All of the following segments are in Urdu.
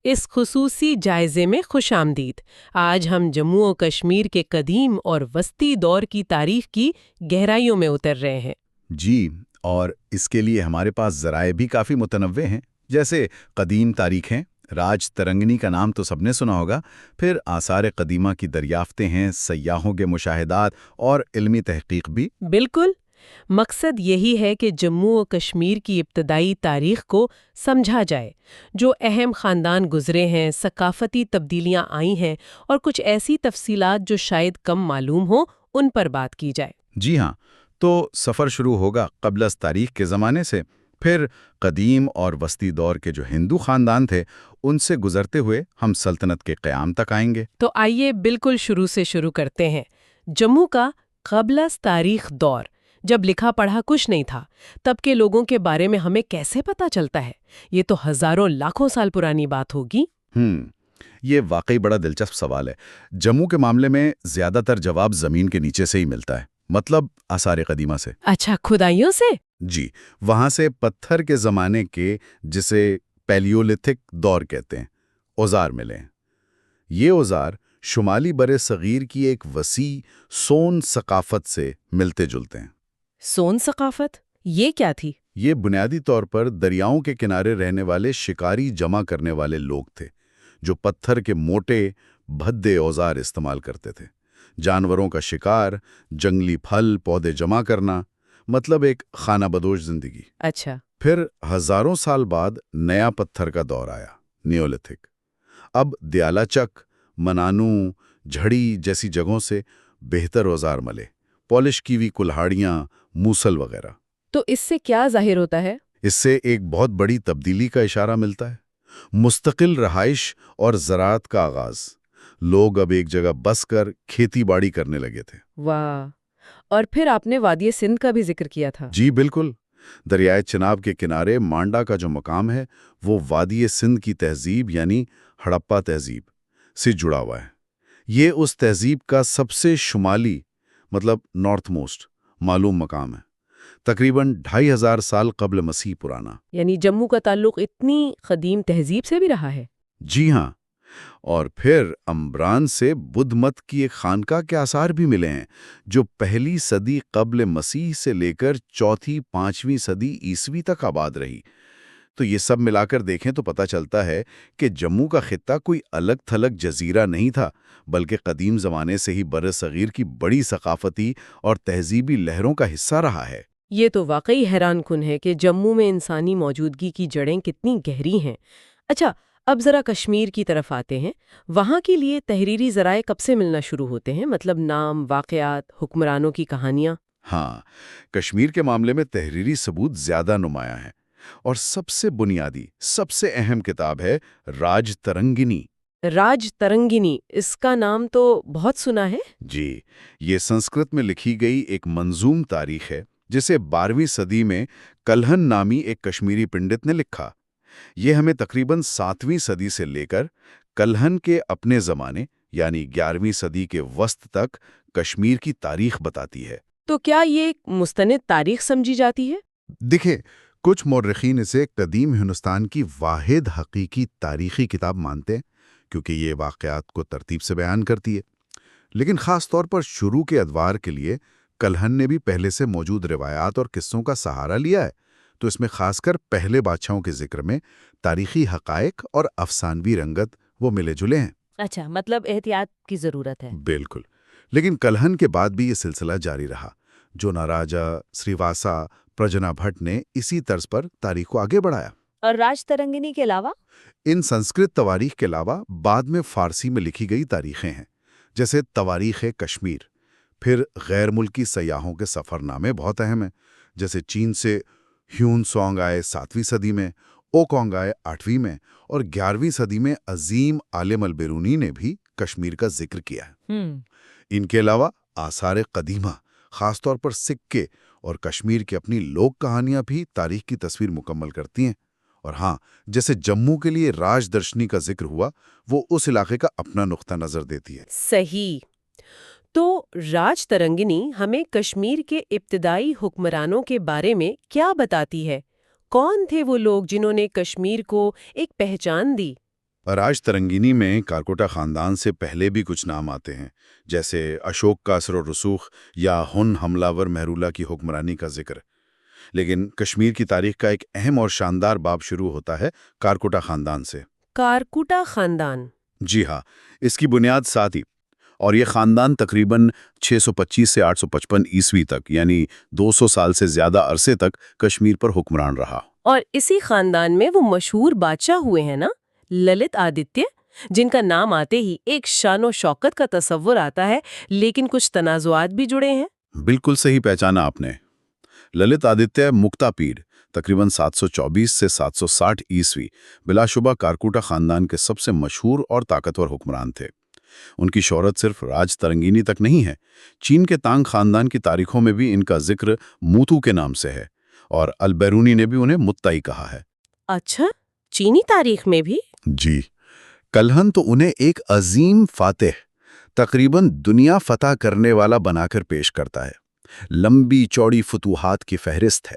اس خصوصی جائزے میں خوش آمدید۔ آج ہم جموں و کشمیر کے قدیم اور وسطی دور کی تاریخ کی گہرائیوں میں اتر رہے ہیں۔ جی، اور اس کے لیے ہمارے پاس ذرائع بھی کافی متنوع ہیں، جیسے قدیم تاریخیں، راج ترنگنی کا نام تو سب نے سنا ہوگا، پھر آثار قدیمہ کی دریافتیں ہیں، سیاحوں کے مشاہدات اور علمی تحقیق بھی۔ بالکل، مقصد یہی ہے کہ جموں و کشمیر کی ابتدائی تاریخ کو سمجھا جائے، جو اہم خاندان گزرے ہیں، ثقافتی تبدیلیاں آئی ہیں اور کچھ ایسی تفصیلات جو شاید کم معلوم ہوں، ان پر بات کی جائے۔ جی ہاں، تو سفر شروع ہوگا قبل از تاریخ کے زمانے سے، پھر قدیم اور وسطی دور کے جو ہندو خاندان تھے ان سے گزرتے ہوئے ہم سلطنت کے قیام تک آئیں گے۔ تو آئیے بالکل شروع سے شروع کرتے ہیں۔ جموں کا قبل از تاریخ دور، جب لکھا پڑھا کچھ نہیں تھا، تب کے لوگوں کے بارے میں ہمیں کیسے پتا چلتا ہے؟ یہ تو ہزاروں لاکھوں سال پرانی بات ہوگی۔ یہ واقعی بڑا دلچسپ سوال ہے۔ جموں کے معاملے میں زیادہ تر جواب زمین کے نیچے سے ہی ملتا ہے، مطلب آثار قدیمہ سے۔ اچھا، کھدائیوں سے؟ جی، وہاں سے پتھر کے زمانے کے، جسے پیلیولتھک دور کہتے ہیں، اوزار ملے ہیں۔ یہ اوزار شمالی بر صغیر کی ایک وسیع سون ثقافت سے ملتے جلتے ہیں۔ سون ثقافت یہ کیا تھی؟ یہ بنیادی طور پر دریاؤں کے کنارے رہنے والے شکاری جمع کرنے والے لوگ تھے، جو پتھر کے موٹے بھدے اوزار استعمال کرتے تھے۔ جانوروں کا شکار، جنگلی پھل پودے جمع کرنا، مطلب ایک خانہ بدوش زندگی۔ اچھا۔ پھر ہزاروں سال بعد نیا پتھر کا دور آیا، نیولتھک۔ اب دیالہ چک، منانو، جھڑی جیسی جگہوں سے بہتر اوزار ملے، پالش کی ہوئی کلہاڑیاں، موسل وغیرہ۔ تو اس سے کیا ظاہر ہوتا ہے؟ اس سے ایک بہت بڑی تبدیلی کا اشارہ ملتا ہے۔ مستقل رہائش اور زراعت کا آغاز۔ لوگ اب ایک جگہ بس کر کھیتی باڑی کرنے لگے تھے۔ واہ! اور پھر آپ نے وادی سندھ کا بھی ذکر کیا تھا۔ جی بالکل، دریائے چناب کے کنارے مانڈا کا جو مقام ہے وہ وادی سندھ کی تہذیب یعنی ہڑپا تہذیب سے جڑا ہوا ہے۔ یہ اس تہذیب کا سب سے شمالی، مطلب نارتھ موسٹ معلوم مقام ہے، تقریباً 2500 سال قبل مسیح پرانا۔ یعنی جموں کا تعلق اتنی قدیم تہذیب سے بھی رہا ہے؟ جی ہاں، اور پھر امبران سے بدھ مت کی ایک خانقاہ کے آثار بھی ملے ہیں، جو پہلی صدی قبل مسیح سے لے کر چوتھی پانچویں صدی عیسوی تک آباد رہی۔ تو یہ سب ملا کر دیکھیں تو پتہ چلتا ہے کہ جموں کا خطہ کوئی الگ تھلگ جزیرہ نہیں تھا، بلکہ قدیم زمانے سے ہی بر صغیر کی بڑی ثقافتی اور تہذیبی لہروں کا حصہ رہا ہے۔ یہ تو واقعی حیران کن ہے کہ جموں میں انسانی موجودگی کی جڑیں کتنی گہری ہیں۔ اچھا، اب ذرا کشمیر کی طرف آتے ہیں۔ وہاں کے لیے تحریری ذرائع کب سے ملنا شروع ہوتے ہیں؟ مطلب نام، واقعات، حکمرانوں کی کہانیاں؟ ہاں، کشمیر کے معاملے میں تحریری ثبوت زیادہ نمایاں ہیں، اور سب سے بنیادی، سب سے اہم کتاب ہے راج ترنگنی۔ راج ترنگنی، اس کا نام تو بہت سنا ہے۔ جی، یہ سنسکرت میں لکھی گئی ایک منظوم تاریخ ہے جسے 12ویں صدی میں کلہن نامی ایک کشمیری پنڈت نے لکھا۔ یہ ہمیں تقریباً 7ویں صدی سے لے کر کلہن کے اپنے زمانے یعنی 11ویں صدی کے وسط تک کشمیر کی تاریخ بتاتی ہے۔ تو کیا یہ ایک مستند تاریخ سمجھی جاتی ہے؟ دیکھیں، کچھ مورخین اسے قدیم ہندوستان کی واحد حقیقی تاریخی کتاب مانتے ہیں، کیونکہ یہ واقعات کو ترتیب سے بیان کرتی ہے۔ لیکن خاص طور پر شروع کے ادوار کے لیے کلہن نے بھی پہلے سے موجود روایات اور قصوں کا سہارا لیا ہے، تو اس میں خاص کر پہلے بادشاہوں کے ذکر میں تاریخی حقائق اور افسانوی رنگت وہ ملے جلے ہیں۔ اچھا، مطلب احتیاط کی ضرورت ہے۔ بالکل، لیکن کلہن کے بعد بھی یہ سلسلہ جاری رہا۔ جو ناراجا، سریواسا، پرجنا بھٹ نے اسی طرز پر تاریخ کو آگے بڑھایا۔ اور راج ترنگنی کے علاوہ؟ ان سنسکرت تواریخ کے علاوہ بعد میں فارسی میں لکھی گئی تاریخیں ہیں، جیسے تواریخ کشمیر۔ پھر غیر ملکی سیاحوں کے سفر نامے بہت اہم ہیں، جیسے چین سے ہیون سونگ آئے 7ویں صدی میں، اوکونگ آئے 8ویں میں، اور 11ویں صدی میں عظیم عالم البیرونی نے بھی کشمیر کا ذکر کیا ہے۔ ان کے علاوہ آثار قدیمہ، خاص طور پر سکے اور کشمیر کی اپنی لوک کہانیاں بھی تاریخ کی تصویر مکمل کرتی ہیں۔ اور ہاں، جیسے جموں کے لیے راج درشنی کا ذکر ہوا، وہ اس علاقے کا اپنا نقطہ نظر دیتی ہے۔ صحیح۔ تو راج ترنگنی ہمیں کشمیر کے ابتدائی حکمرانوں کے بارے میں کیا بتاتی ہے؟ کون تھے وہ لوگ جنہوں نے کشمیر کو ایک پہچان دی؟ راج ترنگینی میں کارکوٹا خاندان سے پہلے بھی کچھ نام آتے ہیں، جیسے اشوک کا اثر و رسوخ یا ہن حملہ ور مہرولہ کی حکمرانی کا ذکر۔ لیکن کشمیر کی تاریخ کا ایک اہم اور شاندار باب شروع ہوتا ہے کارکوٹا خاندان سے۔ کارکوٹا خاندان؟ جی ہاں، اس کی بنیاد ساتھی اور یہ خاندان تقریباً 625 سے 855 عیسوی تک، یعنی 200 سال سے زیادہ عرصے تک کشمیر پر حکمران رہا۔ اور اسی خاندان میں وہ مشہور بادشاہ ہوئے ہیں نا، للت آدتیہ، جن کا نام آتے ہی ایک شان و شوکت کا تصور آتا ہے، لیکن کچھ تنازعات بھی جڑے ہیں۔ بالکل صحیح پہچانا آپ نے۔ للت آدتیہ مکتا پیر تقریباً 724 سے 760 عیسوی بلا شبہ کارکوٹا خاندان کے سب سے مشہور اور طاقتور حکمران تھے۔ ان کی شہرت صرف راج ترنگینی تک نہیں ہے، چین کے تانگ خاندان کی تاریخوں میں بھی ان کا ذکر موتو کے نام سے ہے، اور البیرونی نے بھی انہیں متائی کہا ہے۔ اچھا، چینی تاریخ میں بھی؟ جی، کلہن تو انہیں ایک عظیم فاتح، تقریباً دنیا فتح کرنے والا بنا کر پیش کرتا ہے۔ لمبی چوڑی فتوحات کی فہرست ہے۔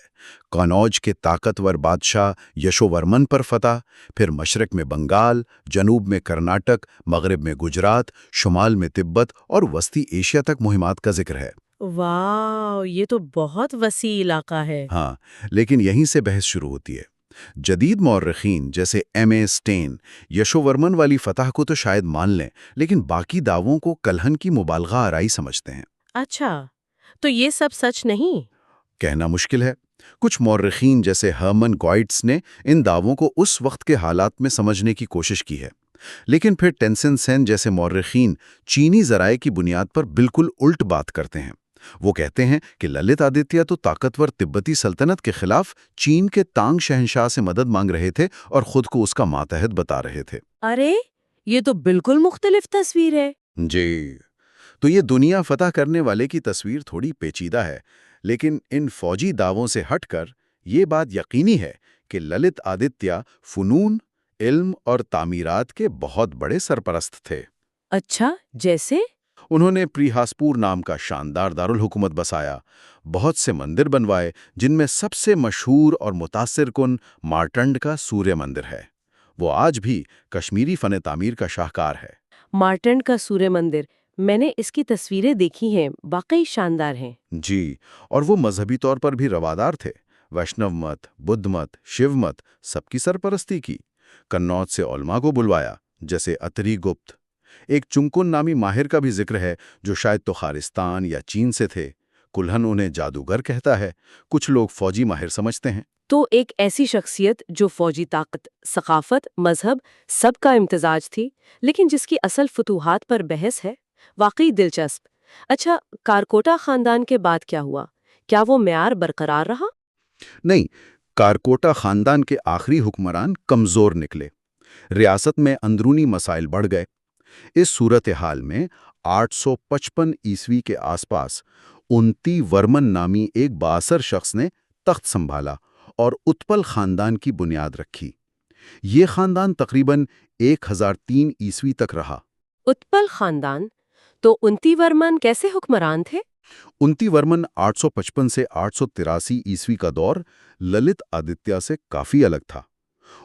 قنوج کے طاقتور بادشاہ یشو ورمن پر فتح، پھر مشرق میں بنگال، جنوب میں کرناٹک، مغرب میں گجرات، شمال میں تبت اور وسطی ایشیا تک مہمات کا ذکر ہے۔ واو، یہ تو بہت وسیع علاقہ ہے۔ ہاں، لیکن یہیں سے بحث شروع ہوتی ہے۔ جدید مورخین جیسے ایم اے اسٹین یشو ورمن والی فتح کو تو شاید مان لیں، لیکن باقی دعووں کو کلہن کی مبالغہ آرائی سمجھتے ہیں۔ اچھا، تو یہ سب سچ نہیں؟ کہنا مشکل ہے۔ کچھ مورخین جیسے ہرمن گوائٹس نے ان دعووں کو اس وقت کے حالات میں سمجھنے کی کوشش کی ہے، لیکن پھر ٹینسن سین جیسے مورخین چینی ذرائع کی بنیاد پر بالکل الٹ بات کرتے ہیں۔ وہ کہتے ہیں کہ للت آدتیہ تو طاقتور تبتی سلطنت کے خلاف چین کے تانگ شہنشاہ سے مدد مانگ رہے تھے اور خود کو اس کا ماتحت بتا رہے تھے۔ ارے، یہ تو بالکل مختلف تصویر ہے۔ جی، تو یہ دنیا فتح کرنے والے کی تصویر تھوڑی پیچیدہ ہے، لیکن ان فوجی دعووں سے ہٹ کر یہ بات یقینی ہے کہ للت آدتیہ فنون، علم اور تعمیرات کے بہت بڑے سرپرست تھے۔ اچھا، جیسے؟ انہوں نے پریہاسپور نام کا شاندار دارالحکومت بسایا، بہت سے مندر بنوائے، جن میں سب سے مشہور اور متاثر کن مارٹنڈ کا سوریہ مندر ہے۔ وہ آج بھی کشمیری فن تعمیر کا شاہکار ہے۔ مارٹنڈ کا سوریہ مندر، میں نے اس کی تصویریں دیکھی ہیں، واقعی شاندار ہیں۔ جی، اور وہ مذہبی طور پر بھی روادار تھے۔ ویشنو مت، بدھ مت، شیو مت، سب کی سرپرستی کی۔ کنوج سے علماء کو بلوایا، جیسے اتری گپت۔ ایک چنکن نامی ماہر کا بھی ذکر ہے، جو شاید تخارستان یا چین سے تھے۔ کلہن انہیں جادوگر کہتا ہے، کچھ لوگ فوجی ماہر سمجھتے ہیں۔ تو ایک ایسی شخصیت جو فوجی طاقت، ثقافت، مذہب، سب کا امتزاج تھی، لیکن جس کی اصل فتوحات پر بحث ہے، واقعی دلچسپ۔ اچھا، کارکوٹا خاندان کے بعد کیا ہوا؟ کیا وہ معیار برقرار رہا؟ نہیں، کارکوٹا خاندان کے آخری حکمران کمزور نکلے۔ ریاست میں اندرونی مسائل بڑھ گئے۔ اس صورتحال میں 855 عیسوی کے آس پاس انتی ورمن نامی ایک بااثر شخص نے تخت سنبھالا اور اتپل خاندان کی بنیاد رکھی۔ یہ خاندان تقریباً 1003 عیسوی تک رہا۔ اتپل خاندان؟ تو انتی ورمن کیسے حکمران تھے؟ انتی ورمن 855 سے 883 عیسوی کا دور للت آدتیہ سے کافی الگ تھا۔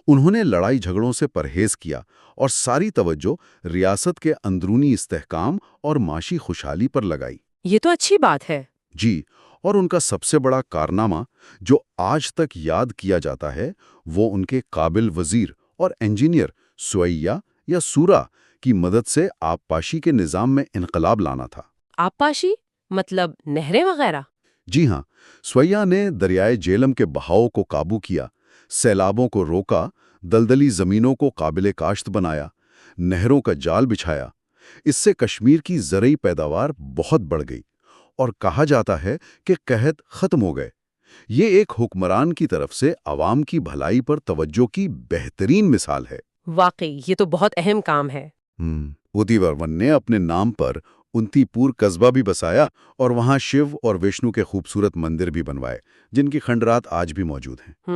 انہوں نے لڑائی جھگڑوں سے پرہیز کیا اور ساری توجہ ریاست کے اندرونی استحکام اور معاشی خوشحالی پر لگائی۔ یہ تو اچھی بات ہے۔ جی، اور ان کا سب سے بڑا کارنامہ جو آج تک یاد کیا جاتا ہے، وہ ان کے قابل وزیر اور انجینئر سویا یا سورا کی مدد سے آبپاشی کے نظام میں انقلاب لانا تھا۔ آبپاشی مطلب نہریں وغیرہ؟ جی ہاں، سویا نے دریائے جیلم کے بہاؤ کو قابو کیا، سیلابوں کو روکا، دلدلی زمینوں کو قابل کاشت بنایا، نہروں کا جال بچھایا۔ اس سے کشمیر کی زرعی پیداوار بہت بڑھ گئی اور کہا جاتا ہے کہ قحط ختم ہو گئے۔ یہ ایک حکمران کی طرف سے عوام کی بھلائی پر توجہ کی بہترین مثال ہے۔ واقعی یہ تو بہت اہم کام ہے۔ انتی ورمن نے اپنے نام پر انتی پور قصبہ بھی بسایا اور وہاں شیو اور وشنو کے خوبصورت مندر بھی بنوائے، جن کی کھنڈرات آج بھی موجود ہیں۔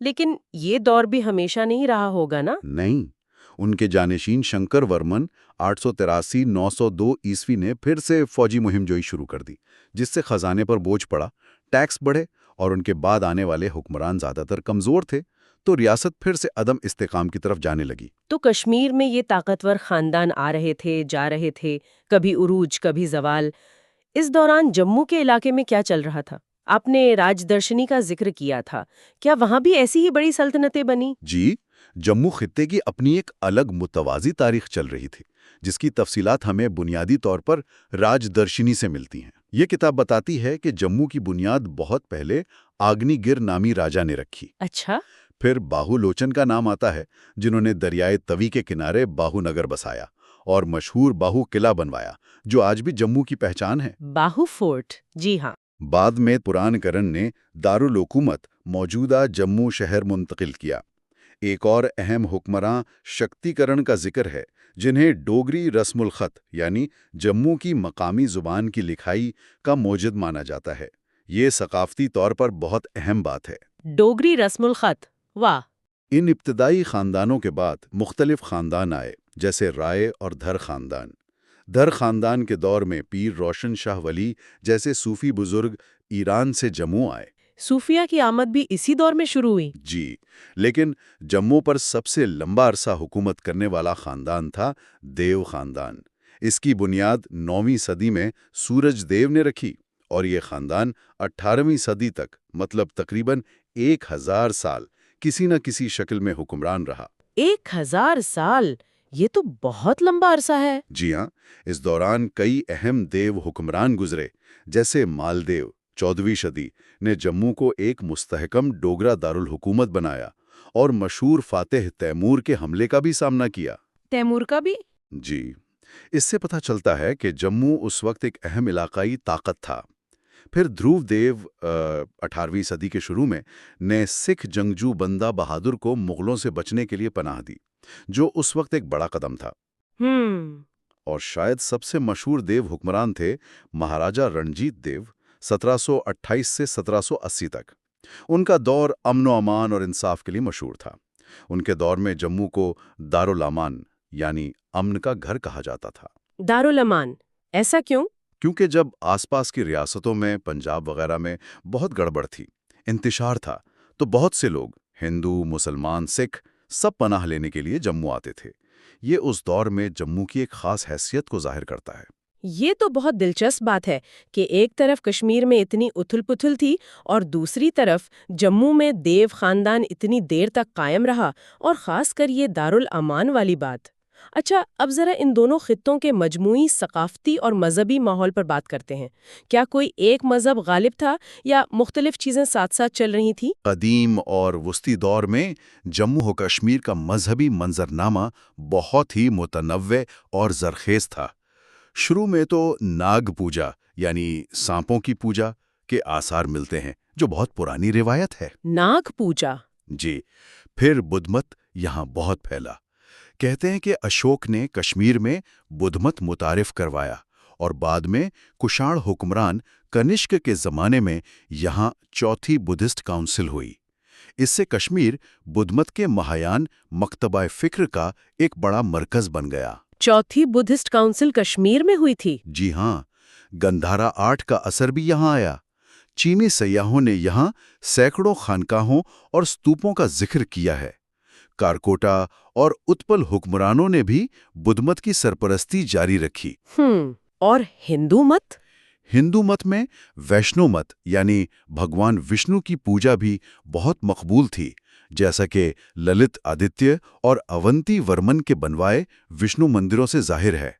لیکن یہ دور بھی ہمیشہ نہیں رہا ہوگا نا؟ نہیں، ان کے جانشین شنکر ورمن 883-902 عیسوی نے پھر سے فوجی مہم جوئی شروع کر دی، جس سے خزانے پر بوجھ پڑا، ٹیکس بڑھے اور ان کے بعد آنے والے حکمران زیادہ تر کمزور تھے، تو ریاست پھر سے عدم استحکام کی طرف جانے لگی۔ تو کشمیر میں یہ طاقتور خاندان آ رہے تھے، جا رہے تھے، کبھی عروج، کبھی زوال۔ اس دوران جموں کے علاقے میں کیا چل رہا تھا؟ آپ نے راج درشنی کا ذکر کیا تھا، کیا وہاں بھی ایسی ہی بڑی سلطنتیں بنی؟ جی، جموں خطے کی اپنی ایک الگ متوازی تاریخ چل رہی تھی، جس کی تفصیلات ہمیں بنیادی طور پر راج درشنی سے ملتی ہیں۔ یہ کتاب بتاتی ہے کہ جموں کی بنیاد بہت پہلے آگنی گر نامی راجا نے رکھی۔ اچھا، پھر باہو لوچن کا نام آتا ہے، جنہوں نے دریائے توی کے کنارے باہو نگر بسایا اور مشہور باہو قلعہ بنوایا، جو آج بھی جموں کی پہچان ہے۔ باہو فورٹ، جی ہاں۔ بعد میں پران کرن نے دارالحکومت موجودہ جموں شہر منتقل کیا۔ ایک اور اہم حکمراں شکتی کرن کا ذکر ہے، جنہیں ڈوگری رسم الخط یعنی جموں کی مقامی زبان کی لکھائی کا موجد مانا جاتا ہے۔ یہ ثقافتی طور پر بہت اہم بات ہے۔ ڈوگری رسم الخط، واہ! ان ابتدائی خاندانوں کے بعد مختلف خاندان آئے، جیسے رائے اور دھر خاندان۔ دھر خاندان کے دور میں پیر روشن شاہ ولی جیسے صوفی بزرگ ایران سے جموں آئے۔ صوفیہ کی آمد بھی اسی دور میں شروع ہوئی؟ جی، لیکن جموں پر سب سے لمبا عرصہ حکومت کرنے والا خاندان تھا دیو خاندان۔ اس کی بنیاد 9ویں صدی میں سورج دیو نے رکھی اور یہ خاندان 18ویں صدی تک، مطلب تقریباً 1000 سال کسی نہ کسی شکل میں حکمران رہا۔ 1000 سال! یہ تو بہت لمبا عرصہ ہے۔ جی ہاں، اس دوران کئی اہم دیو حکمران گزرے، جیسے مالدیو 14ویں صدی نے جموں کو ایک مستحکم ڈوگرا دارالحکومت بنایا اور مشہور فاتح تیمور کے حملے کا بھی سامنا کیا۔ تیمور کا بھی؟ جی، اس سے پتہ چلتا ہے کہ جموں اس وقت ایک اہم علاقائی طاقت تھا۔ پھر دھرو دیو 18ویں صدی کے شروع میں نے سکھ جنگجو بندہ بہادر کو مغلوں سے بچنے کے لیے پناہ دی، جو اس وقت ایک بڑا قدم تھا۔ اور شاید سب سے مشہور دیو حکمران تھے مہاراجہ رنجیت دیو، 1728 سے 1780 تک۔ ان کا دور امن و امان اور انصاف کے لیے مشہور تھا۔ ان کے دور میں جموں کو دارالامان یعنی امن کا گھر کہا جاتا تھا۔ دارالامان، ایسا کیوں؟ کیونکہ جب آس پاس کی ریاستوں میں پنجاب وغیرہ میں بہت گڑبڑ تھی، انتشار تھا، تو بہت سے لوگ ہندو، مسلمان، سکھ سب پناہ لینے کے لیے جموں آتے تھے۔ یہ اس دور میں جموں کی ایک خاص حیثیت کو ظاہر کرتا ہے۔ یہ تو بہت دلچسپ بات ہے کہ ایک طرف کشمیر میں اتنی اتھل پتھل تھی اور دوسری طرف جموں میں دیو خاندان اتنی دیر تک قائم رہا، اور خاص کر یہ دارالامان والی بات۔ اچھا، اب ذرا ان دونوں خطوں کے مجموعی ثقافتی اور مذہبی ماحول پر بات کرتے ہیں۔ کیا کوئی ایک مذہب غالب تھا یا مختلف چیزیں ساتھ ساتھ چل رہی تھیں؟ قدیم اور وسطی دور میں جموں و کشمیر کا مذہبی منظرنامہ بہت ہی متنوع اور زرخیز تھا۔ شروع میں تو ناگ پوجا یعنی سانپوں کی پوجا کے آثار ملتے ہیں، جو بہت پرانی روایت ہے۔ ناگ پوجا؟ جی، پھر بدھ مت یہاں بہت پھیلا۔ کہتے ہیں کہ اشوک نے کشمیر میں بدھ مت متعارف کروایا اور بعد میں کشاڑ حکمران کنشک کے زمانے میں یہاں چوتھی بدھسٹ کاؤنسل ہوئی۔ اس سے کشمیر بدھ مت کے مہایان مکتبہ فکر کا ایک بڑا مرکز بن گیا۔ چوتھی بدھسٹ کاؤنسل کشمیر میں ہوئی تھی؟ جی ہاں، گندھارا آرٹ کا اثر بھی یہاں آیا۔ چینی سیاحوں نے یہاں سینکڑوں خانقاہوں اور ستوپوں کا ذکر کیا ہے۔ کارکوٹا اور اتپل حکمرانوں نے بھی بدھ مت کی سرپرستی جاری رکھی۔ اور ہندو مت؟ ہندو مت میں ویشنو مت یعنی بھگوان وشنو کی پوجا بھی بہت مقبول تھی، جیسا کہ للت آدتیہ اور اونتی ورمن کے بنوائے وشنو مندروں سے ظاہر ہے۔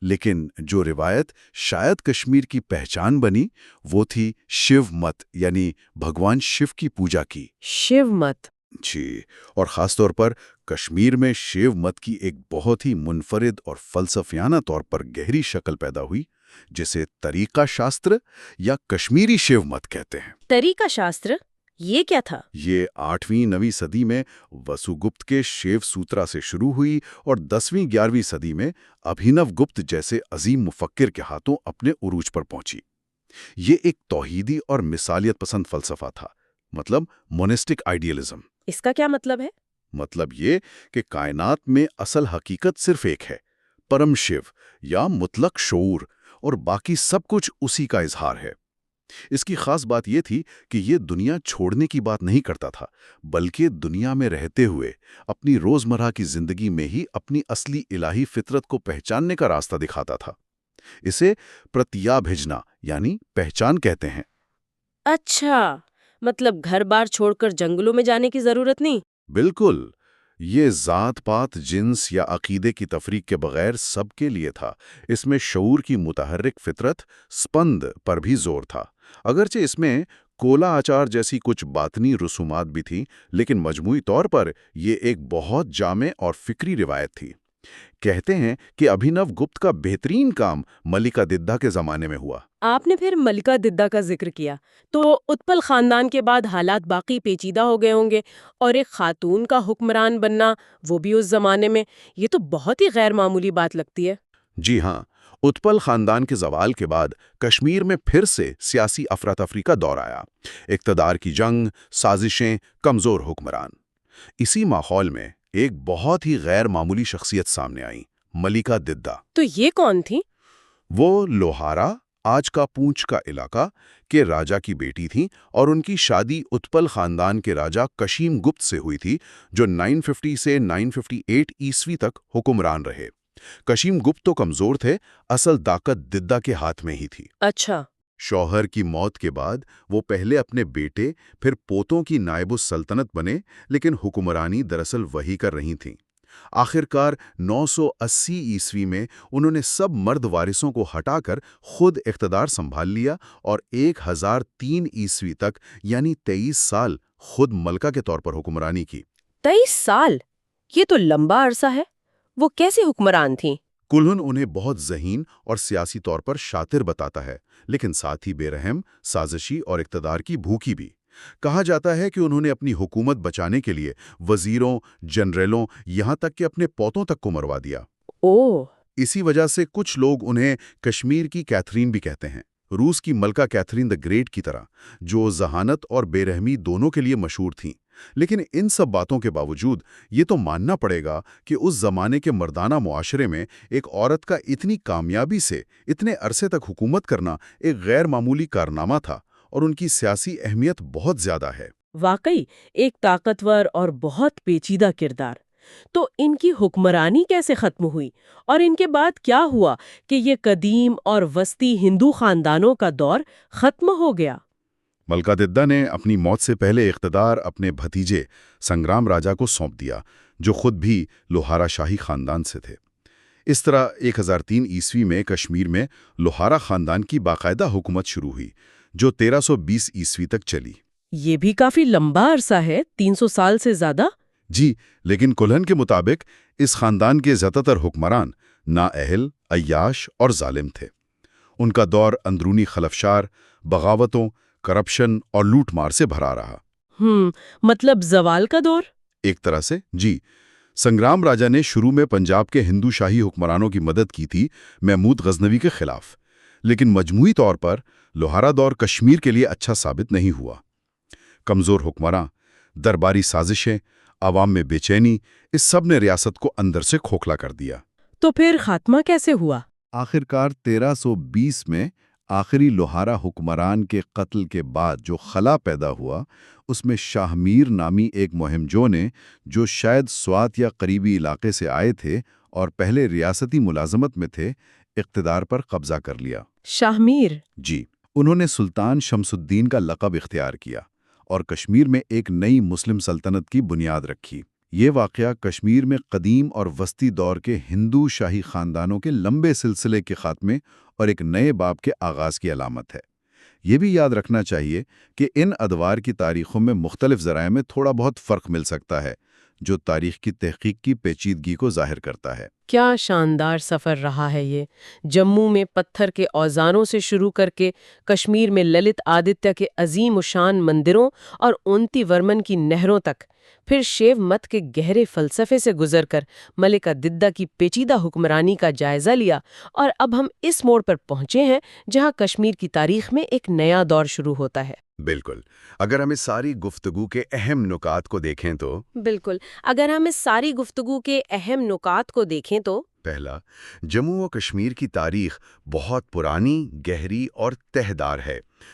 لیکن جو روایت شاید کشمیر کی پہچان بنی، وہ تھی شیو مت یعنی بھگوان شیو کی پوجا کی۔ شیو مت؟ جی، اور خاص طور پر کشمیر میں شیو مت کی ایک بہت ہی منفرد اور فلسفیانہ طور پر گہری شکل پیدا ہوئی، جسے طریقہ شاستر یا کشمیری شیو مت کہتے ہیں۔ طریقہ شاستر، یہ کیا تھا؟ یہ 8ویں 9ویں صدی میں وسو گپت کے شیو سوترا سے شروع ہوئی اور 10ویں 11ویں صدی میں ابھینو گپت جیسے عظیم مفکر کے ہاتھوں اپنے عروج پر پہنچی۔ یہ ایک توحیدی اور مثالیت پسند فلسفہ تھا، مطلب مونسٹک آئیڈیلزم۔ اس کا کیا مطلب ہے؟ مطلب یہ کہ کائنات میں اصل حقیقت صرف ایک ہے، پرم شیو یا مطلق شعور، اور باقی سب کچھ اسی کا اظہار ہے۔ اس کی خاص بات یہ تھی کہ یہ دنیا چھوڑنے کی بات نہیں کرتا تھا، بلکہ دنیا میں رہتے ہوئے اپنی روزمرہ کی زندگی میں ہی اپنی اصلی الہی فطرت کو پہچاننے کا راستہ دکھاتا تھا۔ اسے پرتیابھجنا یعنی پہچان کہتے ہیں۔ اچھا، مطلب گھر بار چھوڑ کر جنگلوں میں جانے کی ضرورت نہیں؟ بالکل، یہ ذات پات، جنس یا عقیدے کی تفریق کے بغیر سب کے لیے تھا۔ اس میں شعور کی متحرک فطرت سپند پر بھی زور تھا، اگرچہ اس میں کولا آچار جیسی کچھ باطنی رسومات بھی تھیں، لیکن مجموعی طور پر یہ ایک بہت جامع اور فکری روایت تھی۔ کہتے ہیں کہ ابھینو گپت کا بہترین کام ملکہ ددھا کے زمانے میں ہوا۔ آپ نے پھر ملکہ ددھا کا ذکر کیا، تو اتپل خاندان کے بعد حالات باقی پیچیدہ ہو گئے ہوں گے، اور ایک خاتون کا حکمران بننا، وہ بھی اس زمانے میں، یہ تو بہت ہی غیر معمولی بات لگتی ہے۔ جی ہاں، اتپل خاندان کے زوال کے بعد کشمیر میں پھر سے سیاسی افراتفری کا دور آیا۔ اقتدار کی جنگ، سازشیں، کمزور حکمران۔ اسی ماحول میں ایک بہت ہی غیر معمولی شخصیت سامنے آئی، ملکہ ددھا۔ تو یہ کون تھی؟ وہ لوہارا، آج کا پونچھ کا علاقہ، کے راجا کی بیٹی تھیں، اور ان کی شادی اتپل خاندان کے راجا کشیم گپت سے ہوئی تھی، جو 950 سے 958 عیسوی تک حکمران رہے۔ کشیم گپت تو کمزور تھے، اصل طاقت ددھا کے ہاتھ میں ہی تھی۔ اچھا۔ شوہر کی موت کے بعد وہ پہلے اپنے بیٹے پھر پوتوں کی نائب السلطنت بنے، لیکن حکمرانی دراصل وہی کر رہی تھیں۔ آخرکار 980 عیسوی میں انہوں نے سب مرد وارثوں کو ہٹا کر خود اقتدار سنبھال لیا، اور 1003 عیسوی تک یعنی 23 سال خود ملکہ کے طور پر حکمرانی کی۔ 23 سال؟ یہ تو لمبا عرصہ ہے۔ وہ کیسے حکمران تھیں؟ کلہن انہیں بہت ذہین اور سیاسی طور پر شاطر بتاتا ہے، لیکن ساتھ ہی بے رحم، سازشی اور اقتدار کی بھوکی بھی۔ کہا جاتا ہے کہ انہوں نے اپنی حکومت بچانے کے لیے وزیروں، جنرلوں، یہاں تک کہ اپنے پوتوں تک کو مروا دیا۔ اوہ! اسی وجہ سے کچھ لوگ انہیں کشمیر کی کیتھرین بھی کہتے ہیں، روس کی ملکہ کیتھرین دی گریٹ کی طرح، جو ذہانت اور بے رحمی دونوں کے لیے مشہور تھیں۔ لیکن ان سب باتوں کے باوجود یہ تو ماننا پڑے گا کہ اس زمانے کے مردانہ معاشرے میں ایک عورت کا اتنی کامیابی سے اتنے عرصے تک حکومت کرنا ایک غیر معمولی کارنامہ تھا، اور ان کی سیاسی اہمیت بہت زیادہ ہے۔ واقعی ایک طاقتور اور بہت پیچیدہ کردار۔ تو ان کی حکمرانی کیسے ختم ہوئی، اور ان کے بعد کیا ہوا کہ یہ قدیم اور وسطی ہندو خاندانوں کا دور ختم ہو گیا؟ ملکہ ددھا نے اپنی موت سے پہلے اقتدار اپنے بھتیجے سنگرام راجا کو سونپ دیا، جو خود بھی لوہارا شاہی خاندان سے تھے۔ اس طرح 1003 عیسوی میں کشمیر میں لوہارا خاندان کی باقاعدہ حکومت شروع ہوئی، جو 1320 عیسوی تک چلی۔ یہ بھی کافی لمبا عرصہ ہے، 300 سال سے زیادہ۔ جی، لیکن کلہن کے مطابق اس خاندان کے زیادہ تر حکمران نااہل، عیاش اور ظالم تھے۔ ان کا دور اندرونی خلفشار، بغاوتوں، کرپشن اور لوٹ مار سے بھرا رہا۔ مطلب زوال کا دور؟ ایک طرح سے جی۔ سنگرام راجا نے شروع میں پنجاب کے ہندو شاہی حکمرانوں کی مدد کی تھی، محمود غزنوی کے خلاف، لیکن مجموعی طور پر لوہارا دور کشمیر کے لیے اچھا ثابت نہیں ہوا۔ کمزور حکمراں، درباری سازشیں، عوام میں بے چینی، اس سب نے ریاست کو اندر سے کھوکھلا کر دیا۔ تو پھر خاتمہ کیسے ہوا؟ آخرکار 1320 میں آخری لوہارا حکمران کے قتل کے بعد جو خلا پیدا ہوا، اس میں شاہ میر نامی ایک مہمجو نے، جو شاید سوات یا قریبی علاقے سے آئے تھے اور پہلے ریاستی ملازمت میں تھے، اقتدار پر قبضہ کر لیا۔ شاہ میر؟ جی، انہوں نے سلطان شمس الدین کا لقب اختیار کیا اور کشمیر میں ایک نئی مسلم سلطنت کی بنیاد رکھی۔ یہ واقعہ کشمیر میں قدیم اور وسطی دور کے ہندو شاہی خاندانوں کے لمبے سلسلے کے خاتمے اور ایک نئے باب کے آغاز کی علامت ہے۔ یہ بھی یاد رکھنا چاہیے کہ ان ادوار کی تاریخوں میں مختلف ذرائع میں تھوڑا بہت فرق مل سکتا ہے، جو تاریخ کی تحقیق کی پیچیدگی کو ظاہر کرتا ہے۔ کیا شاندار سفر رہا ہے یہ، جموں میں پتھر کے اوزاروں سے شروع کر کے کشمیر میں للت آدتیہ کے عظیم الشان مندروں اور اونتی ورمن کی نہروں تک، پھر شیو مت کے گہرے فلسفے سے گزر کر ملکہ ددھا کی پیچیدہ حکمرانی کا جائزہ لیا، اور اب ہم اس موڑ پر پہنچے ہیں جہاں کشمیر کی تاریخ میں ایک نیا دور شروع ہوتا ہے۔ بالکل، اگر ہم اس ساری گفتگو کے اہم نکات کو دیکھیں تو پہلا، جموں و کشمیر کی تاریخ بہت پرانی، گہری اور تہدار ہے۔